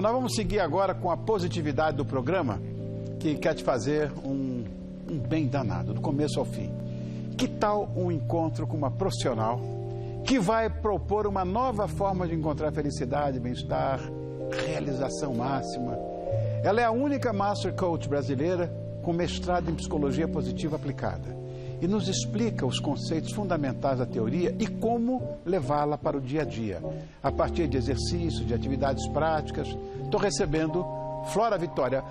Bom, nós vamos seguir agora com a positividade do programa, que quer te fazer um bem danado, do começo ao fim. Que tal um encontro com uma profissional que vai propor uma nova forma de encontrar felicidade, bem-estar, realização máxima? Ela é a única Master Coach brasileira com mestrado em Psicologia Positiva Aplicada e nos explica os conceitos fundamentais da teoria e como levá-la para o dia a dia, a partir de exercícios, de atividades práticas. Estou recebendo Flora Vitória.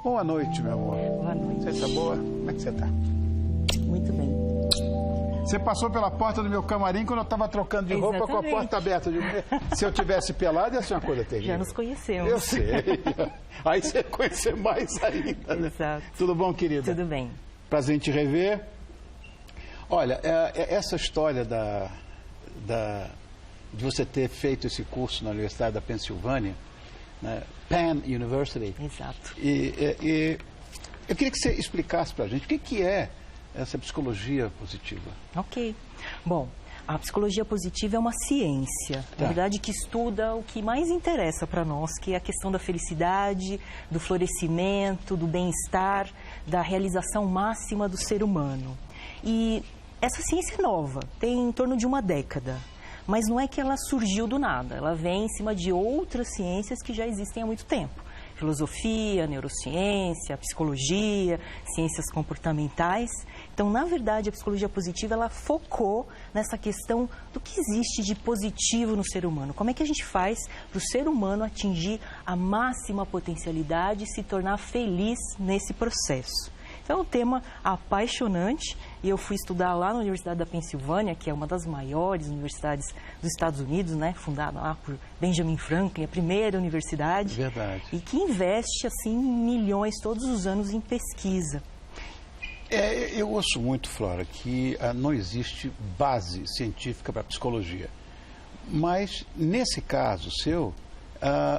Boa noite, meu amor. Boa noite. Você está boa? Como é que você está? Muito bem. Você passou pela porta do meu camarim quando eu estava trocando de roupa. Exatamente. Com a porta aberta. Se eu tivesse pelado, ia ser uma coisa terrível. Já nos conhecemos. Eu sei. Aí você conhecer mais ainda, né? Exato. Tudo bom, querida? Tudo bem. Prazer em te rever. Olha, essa história de você ter feito esse curso na Universidade da Pensilvânia, né? Penn University. Exato. E eu queria que você explicasse para a gente o que é essa psicologia positiva. Ok. Bom, a psicologia positiva é uma ciência, na verdade, que estuda o que mais interessa para nós, que é a questão da felicidade, do florescimento, do bem-estar, da realização máxima do ser humano. E essa ciência é nova, tem em torno de uma década, mas não é que ela surgiu do nada, ela vem em cima de outras ciências que já existem há muito tempo. Filosofia, neurociência, psicologia, ciências comportamentais. Então, na verdade, a psicologia positiva, ela focou nessa questão do que existe de positivo no ser humano. Como é que a gente faz para o ser humano atingir a máxima potencialidade e se tornar feliz nesse processo? Então, é um tema apaixonante e eu fui estudar lá na Universidade da Pensilvânia, que é uma das maiores universidades dos Estados Unidos, né? Fundada lá por Benjamin Franklin, a primeira universidade. Verdade. E que investe, assim, milhões todos os anos em pesquisa. Eu ouço muito, Flora, que não existe base científica para a psicologia. Mas, nesse caso seu,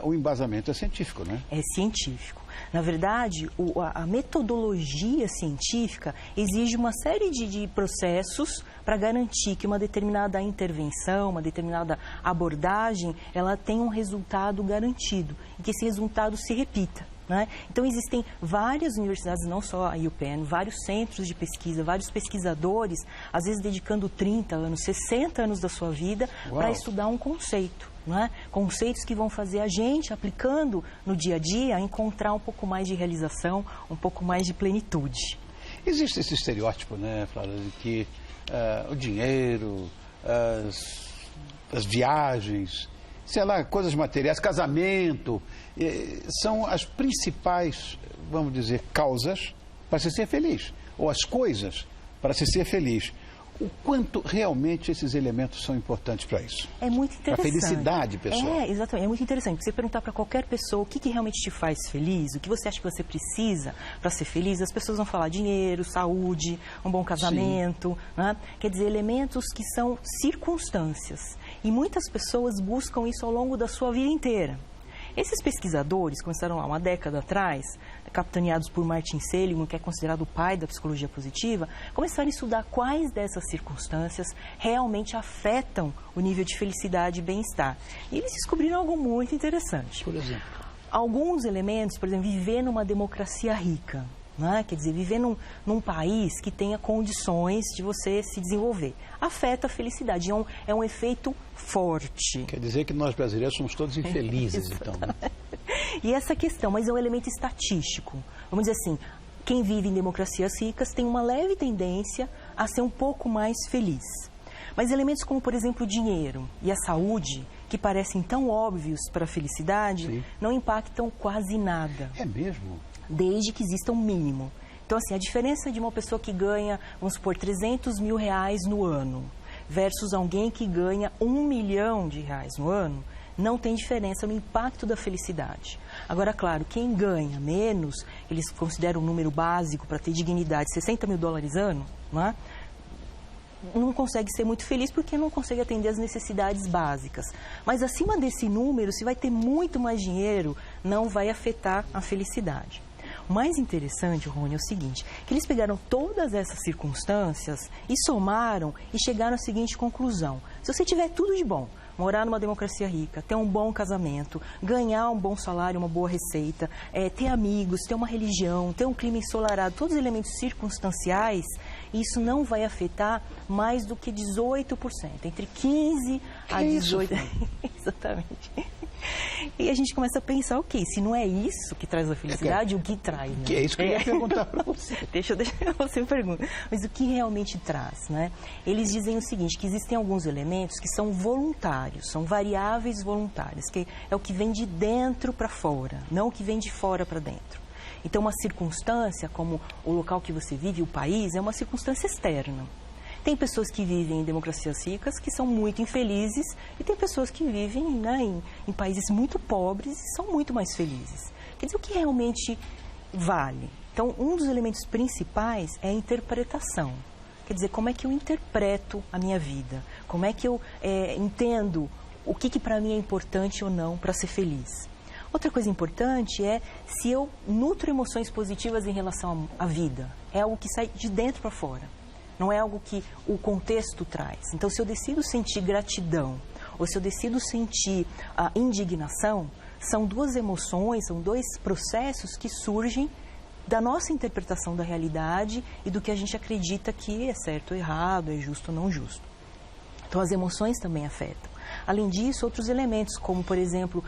o embasamento é científico, né? É científico. Na verdade, a metodologia científica exige uma série de processos para garantir que uma determinada intervenção, uma determinada abordagem, ela tem um resultado garantido e que esse resultado se repita. Né? Então, existem várias universidades, não só a UPenn, vários centros de pesquisa, vários pesquisadores, às vezes dedicando 30 anos, 60 anos da sua vida para estudar um conceito. Né? Conceitos que vão fazer a gente, aplicando no dia a dia, encontrar um pouco mais de realização, um pouco mais de plenitude. Existe esse estereótipo, né, Flávia, de que o dinheiro, as viagens, sei lá, coisas materiais, casamento, são as principais, vamos dizer, causas para se ser feliz, ou as coisas para se ser feliz. O quanto realmente esses elementos são importantes para isso? É muito interessante. Para a felicidade pessoal. Exatamente. É muito interessante. Você perguntar para qualquer pessoa o que realmente te faz feliz, o que você acha que você precisa para ser feliz, as pessoas vão falar dinheiro, saúde, um bom casamento. Né? Quer dizer, elementos que são circunstâncias. E muitas pessoas buscam isso ao longo da sua vida inteira. Esses pesquisadores começaram lá uma década atrás, capitaneados por Martin Seligman, que é considerado o pai da psicologia positiva, começaram a estudar quais dessas circunstâncias realmente afetam o nível de felicidade e bem-estar. E eles descobriram algo muito interessante. Por exemplo? Alguns elementos, por exemplo, viver numa democracia rica. Né? Quer dizer, viver num país que tenha condições de você se desenvolver. Afeta a felicidade, é um efeito forte. Quer dizer que nós brasileiros somos todos infelizes, então. Né? E essa questão, mas é um elemento estatístico. Vamos dizer assim, quem vive em democracias ricas tem uma leve tendência a ser um pouco mais feliz. Mas elementos como, por exemplo, o dinheiro e a saúde, que parecem tão óbvios para a felicidade, sim, não impactam quase nada. É mesmo? Desde que exista um mínimo. Então, assim, a diferença de uma pessoa que ganha, vamos supor, 300 mil reais no ano, versus alguém que ganha 1 milhão de reais no ano, não tem diferença no impacto da felicidade. Agora, claro, quem ganha menos, eles consideram um número básico para ter dignidade, 60 mil dólares ano, não consegue ser muito feliz porque não consegue atender às necessidades básicas. Mas acima desse número, se vai ter muito mais dinheiro, não vai afetar a felicidade. O mais interessante, Rony, é o seguinte, que eles pegaram todas essas circunstâncias e somaram e chegaram à seguinte conclusão. Se você tiver tudo de bom, morar numa democracia rica, ter um bom casamento, ganhar um bom salário, uma boa receita, ter amigos, ter uma religião, ter um clima ensolarado, todos os elementos circunstanciais, isso não vai afetar mais do que 18%, entre 15% a 18%. Exatamente. E a gente começa a pensar, ok, se não é isso que traz a felicidade, o que traz? Né? Que é isso que eu ia perguntar para você. Deixa você perguntar. Mas o que realmente traz, né? Eles dizem o seguinte, que existem alguns elementos que são voluntários, são variáveis voluntárias, que é o que vem de dentro para fora, não o que vem de fora para dentro. Então, uma circunstância, como o local que você vive, o país, é uma circunstância externa. Tem pessoas que vivem em democracias ricas que são muito infelizes e tem pessoas que vivem, né, em países muito pobres e são muito mais felizes. Quer dizer, o que realmente vale? Então, um dos elementos principais é a interpretação. Quer dizer, como é que eu interpreto a minha vida? Como é que eu entendo o que para mim é importante ou não para ser feliz? Outra coisa importante é se eu nutro emoções positivas em relação à vida. É algo que sai de dentro para fora. Não é algo que o contexto traz. Então, se eu decido sentir gratidão ou se eu decido sentir indignação, são duas emoções, são dois processos que surgem da nossa interpretação da realidade e do que a gente acredita que é certo ou errado, é justo ou não justo. Então, as emoções também afetam. Além disso, outros elementos, como, por exemplo,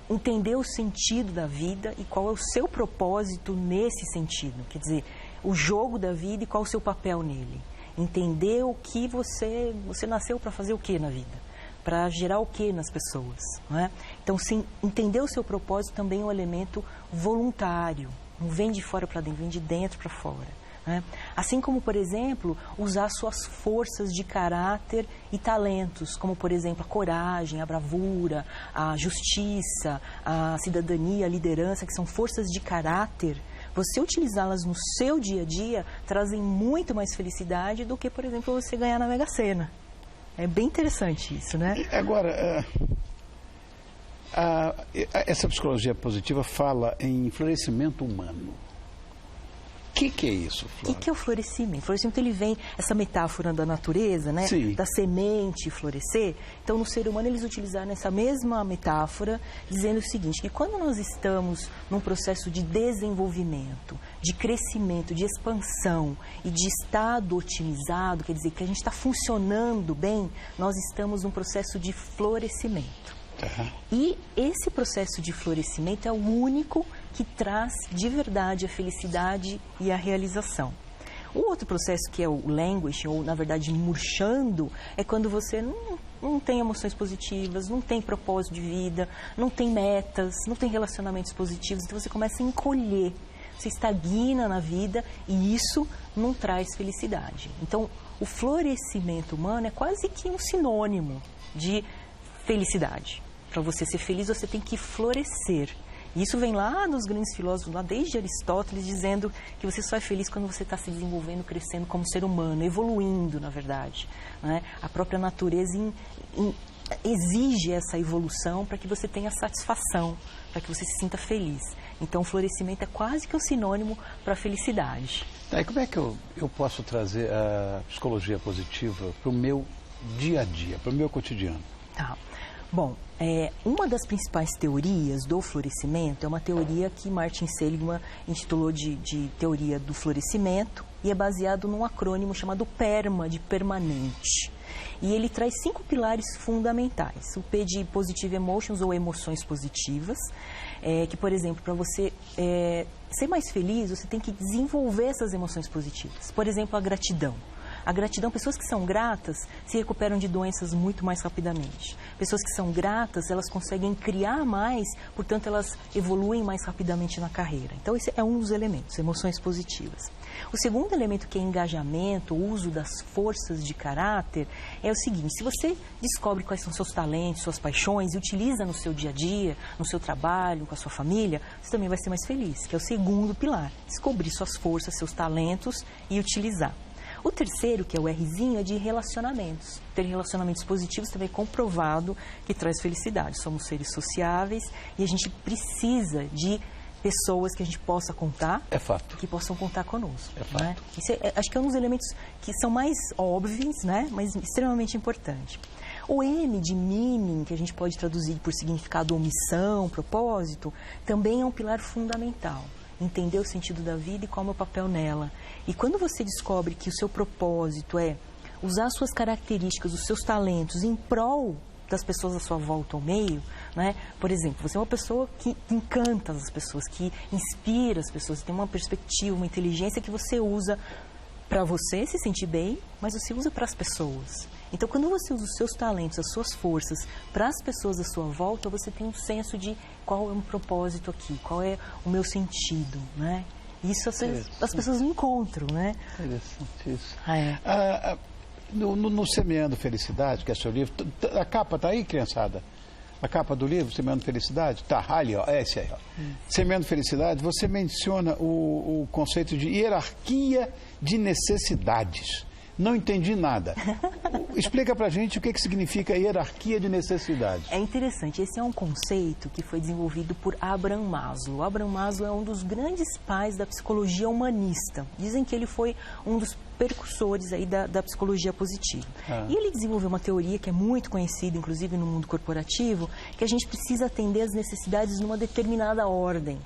entender o sentido da vida e qual é o seu propósito nesse sentido. Quer dizer, o jogo da vida e qual o seu papel nele. Entender o que você nasceu para fazer o que na vida, para gerar o que nas pessoas. Não é? Então, sim, entender o seu propósito também é um elemento voluntário. Não vem de fora para dentro, vem de dentro para fora. Não é? Assim como, por exemplo, usar suas forças de caráter e talentos, como, por exemplo, a coragem, a bravura, a justiça, a cidadania, a liderança, que são forças de caráter. Você utilizá-las no seu dia a dia trazem muito mais felicidade do que, por exemplo, você ganhar na Mega Sena. É bem interessante isso, né? Agora, essa psicologia positiva fala em florescimento humano. O que é isso, Flora? O que é o florescimento? O florescimento, ele vem, essa metáfora da natureza, né? Sim. Da semente florescer. Então, no ser humano, eles utilizaram essa mesma metáfora, dizendo o seguinte, que quando nós estamos num processo de desenvolvimento, de crescimento, de expansão e de estado otimizado, quer dizer, que a gente está funcionando bem, nós estamos num processo de florescimento. Uhum. E esse processo de florescimento é o único que traz de verdade a felicidade e a realização. O outro processo, que é o languishing, ou na verdade murchando, é quando você não tem emoções positivas, não tem propósito de vida, não tem metas, não tem relacionamentos positivos, então você começa a encolher, você estagna na vida e isso não traz felicidade. Então, o florescimento humano é quase que um sinônimo de felicidade. Para você ser feliz, você tem que florescer. E isso vem lá dos grandes filósofos, lá desde Aristóteles, dizendo que você só é feliz quando você está se desenvolvendo, crescendo como ser humano, evoluindo, na verdade. Né? A própria natureza exige essa evolução para que você tenha satisfação, para que você se sinta feliz. Então, o florescimento é quase que um sinônimo para a felicidade. E como é que eu posso trazer a psicologia positiva para o meu dia a dia, para o meu cotidiano? Tá. Bom, uma das principais teorias do florescimento é uma teoria que Martin Seligman intitulou de teoria do florescimento e é baseado num acrônimo chamado PERMA, de permanente. E ele traz 5 pilares fundamentais. O P de Positive Emotions, ou emoções positivas, que, por exemplo, para você ser mais feliz, você tem que desenvolver essas emoções positivas. Por exemplo, a gratidão. A gratidão, pessoas que são gratas se recuperam de doenças muito mais rapidamente. Pessoas que são gratas, elas conseguem criar mais, portanto, elas evoluem mais rapidamente na carreira. Então, esse é um dos elementos, emoções positivas. O segundo elemento, que é engajamento, o uso das forças de caráter, é o seguinte: se você descobre quais são seus talentos, suas paixões e utiliza no seu dia a dia, no seu trabalho, com a sua família, você também vai ser mais feliz, que é o segundo pilar. Descobrir suas forças, seus talentos e utilizar. O terceiro, que é o Rzinho, é de relacionamentos. Ter relacionamentos positivos também é comprovado que traz felicidade. Somos seres sociáveis e a gente precisa de pessoas que a gente possa contar. É fato. Que possam contar conosco. É fato. Né? Isso acho que é um dos elementos que são mais óbvios, né? Mas extremamente importante. O M de meaning, que a gente pode traduzir por significado ou missão, propósito, também é um pilar fundamental. Entender o sentido da vida e qual é o meu papel nela. E quando você descobre que o seu propósito é usar suas características, os seus talentos em prol das pessoas à sua volta ao meio, né? Por exemplo, você é uma pessoa que encanta as pessoas, que inspira as pessoas, tem uma perspectiva, uma inteligência que você usa para você se sentir bem, mas você usa para as pessoas. Então, quando você usa os seus talentos, as suas forças para as pessoas à sua volta, você tem um senso de qual é o propósito aqui, qual é o meu sentido, né? Isso as pessoas não encontram, né? Interessante isso. É. No Semeando Felicidade, que é seu livro, a capa está aí, criançada? A capa do livro, Semeando Felicidade? Tá, ali, ó, é esse aí, ó. Semeando Felicidade, você menciona o conceito de hierarquia de necessidades. Não entendi nada. Explica pra gente o que significa hierarquia de necessidades. É interessante, esse é um conceito que foi desenvolvido por Abraham Maslow. Abraham Maslow é um dos grandes pais da psicologia humanista. Dizem que ele foi um dos precursores aí da psicologia positiva. E ele desenvolveu uma teoria que é muito conhecida, inclusive no mundo corporativo, que a gente precisa atender às necessidades numa determinada ordem.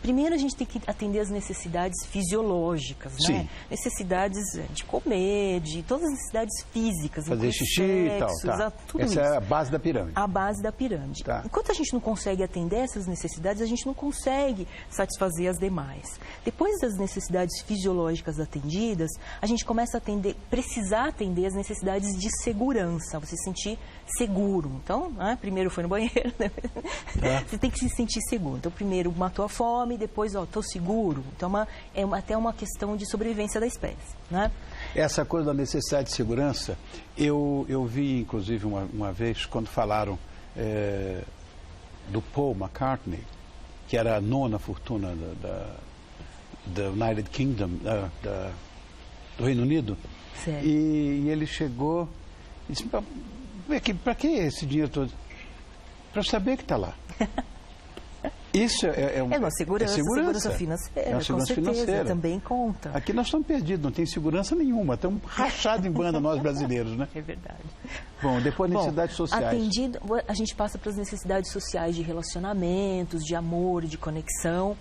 Primeiro, a gente tem que atender às necessidades fisiológicas, né? Necessidades de comer, de todas as necessidades físicas. Fazer xixi e tal, tá. Tudo Essa isso. é a base da pirâmide. A base da pirâmide. Tá. Enquanto a gente não consegue atender essas necessidades, a gente não consegue satisfazer as demais. Depois das necessidades fisiológicas atendidas, a gente começa a precisar atender as necessidades de segurança, você se sentir seguro. Então, primeiro foi no banheiro, né? Você tem que se sentir seguro. Então, primeiro matou a fome, depois, estou seguro. Então, até uma questão de sobrevivência da espécie, né? Essa coisa da necessidade de segurança, eu vi, inclusive, uma vez, quando falaram do Paul McCartney, que era a nona fortuna da United Kingdom, do Reino Unido. Certo. E ele chegou e disse, para que esse dinheiro todo? Para eu saber que está lá. Isso é uma segurança, segurança financeira, uma segurança com certeza, financeira. também conta. Aqui nós estamos perdidos, não tem segurança nenhuma, estamos rachados em banda nós brasileiros, né? É verdade. Bom, depois necessidades sociais. Atendido, a gente passa para as necessidades sociais de relacionamentos, de amor, de conexão.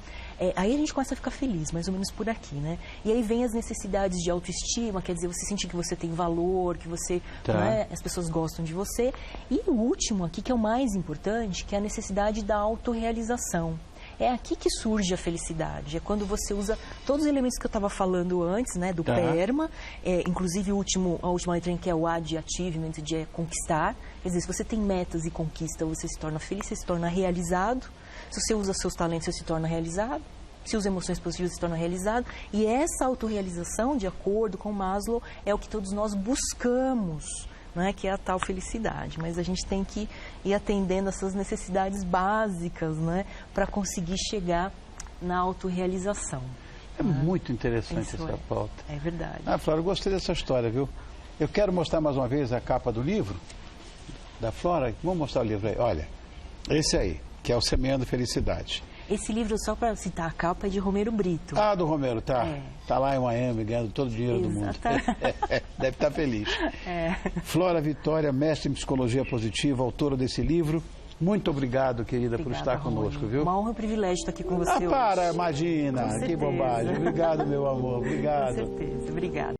Aí a gente começa a ficar feliz, mais ou menos por aqui, né? E aí vem as necessidades de autoestima, quer dizer, você sentir que você tem valor, que você, as pessoas gostam de você. E o último aqui, que é o mais importante, que é a necessidade da autorrealização. É aqui que surge a felicidade, é quando você usa todos os elementos que eu estava falando antes, né, do PERMA, inclusive a última letra que é o A de achievement, de conquistar. Quer dizer, se você tem metas e conquista, você se torna feliz, você se torna realizado. Se você usa seus talentos, você se torna realizado. Se usa emoções positivas, você se torna realizado. E essa autorrealização, de acordo com Maslow, é o que todos nós buscamos, né? Que é a tal felicidade. Mas a gente tem que ir atendendo essas necessidades básicas, né? Para conseguir chegar na autorrealização. É muito interessante essa pauta. É verdade. Flora, eu gostei dessa história, viu? Eu quero mostrar mais uma vez a capa do livro da Flora. Vamos mostrar o livro aí. Olha, esse aí, que é o Semeando Felicidade. Esse livro, só para citar a capa, é de Romero Brito. Do Romero, tá. Tá lá em Miami, ganhando todo o dinheiro do mundo. Deve estar feliz. Flora Vitória, mestre em Psicologia Positiva, autora desse livro. Muito obrigado, querida, por estar conosco, viu? Uma honra e um privilégio estar aqui com você hoje. Imagina, que bobagem. Obrigado, meu amor, obrigado. Com certeza, obrigada.